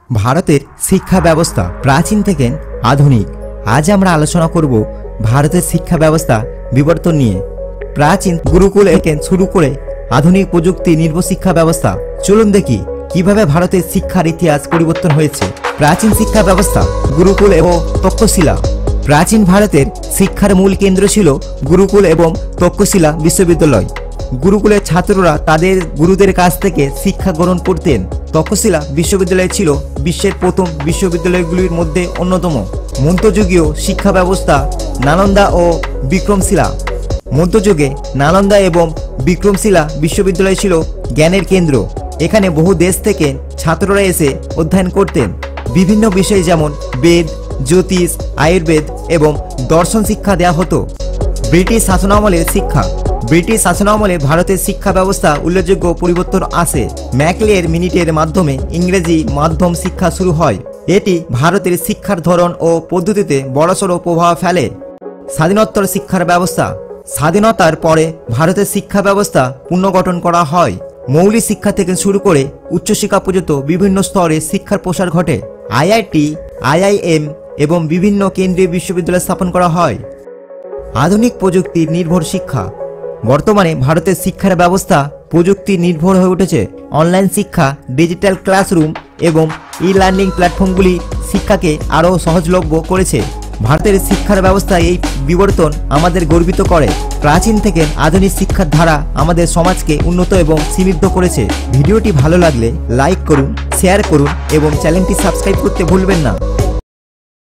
ভারতের শিক্ষা ব্যবস্থা প্রাচীন থেকে আধুনিক। আজ আমরা আলোচনা করব ভারতের শিক্ষা ব্যবস্থা বিবর্তন নিয়ে। প্রাচীন গুরুকুল থেকে শুরু করে আধুনিক প্রযুক্তি নির্ভর শিক্ষা ব্যবস্থা। চলুন দেখি কিভাবে ভারতের শিক্ষার ইতিহাস পরিবর্তন হয়েছে। প্রাচীন শিক্ষা ব্যবস্থা গুরুকুল এবং তক্ষশিলা। প্রাচীন ভারতের শিক্ষার মূল কেন্দ্র ছিল গুরুকুল এবং তক্ষশিলা বিশ্ববিদ্যালয়। গুরুকুলের ছাত্ররা তাদের গুরুদের কাছ থেকে শিক্ষা গ্রহণ করতেন। তক্ষশিলা বিশ্ববিদ্যালয় ছিল বিশ্বের প্রথম বিশ্ববিদ্যালয়গুলির মধ্যে অন্যতম। মধ্যযুগীয় শিক্ষা ব্যবস্থা নালন্দা ও বিক্রমশিলা। মধ্যযুগে নালন্দা এবং বিক্রমশিলা বিশ্ববিদ্যালয় ছিল জ্ঞানের কেন্দ্র। এখানে বহু দেশ থেকে ছাত্ররা এসে অধ্যয়ন করতেন। বিভিন্ন বিষয় যেমন বেদ, জ্যোতিষ, আয়ুর্বেদ এবং দর্শন শিক্ষা দেওয়া হতো। ব্রিটিশ শাসনামলের শিক্ষা। ব্রিটিশ শাসনামলে ভারতের শিক্ষা ব্যবস্থা উল্লেখযোগ্য পরিবর্তন আসে। ম্যাকলের মিনিটের মাধ্যমে ইংরেজি মাধ্যম শিক্ষা শুরু হয়। এটি ভারতের শিক্ষার ধরন ও পদ্ধতিতে বড়সড় প্রভাব ফেলে। স্বাধীনোত্তর শিক্ষার ব্যবস্থা। স্বাধীনতার পরে ভারতের শিক্ষা ব্যবস্থা পুনর্গঠন করা হয়। মৌলিক শিক্ষা থেকে শুরু করে উচ্চশিক্ষা পর্যন্ত বিভিন্ন স্তরে শিক্ষার প্রসার ঘটে। আইআইটি, আইআইএম এবং বিভিন্ন কেন্দ্রীয় বিশ্ববিদ্যালয় স্থাপন করা হয়। আধুনিক প্রযুক্তি নির্ভর শিক্ষা। বর্তমানে ভারতের শিক্ষার ব্যবস্থা প্রযুক্তি নির্ভর হয়ে উঠেছে। অনলাইন শিক্ষা, ডিজিটাল ক্লাসরুম এবং ই লার্নিং প্ল্যাটফর্মগুলি শিক্ষাকে আরও সহজলভ্য করেছে। ভারতের শিক্ষার ব্যবস্থা এই বিবর্তন আমাদের গর্বিত করে। প্রাচীন থেকে আধুনিক শিক্ষার ধারা আমাদের সমাজকে উন্নত এবং সমৃদ্ধ করেছে। ভিডিওটি ভালো লাগলে লাইক করুন, শেয়ার করুন এবং চ্যানেলটি সাবস্ক্রাইব করতে ভুলবেন না।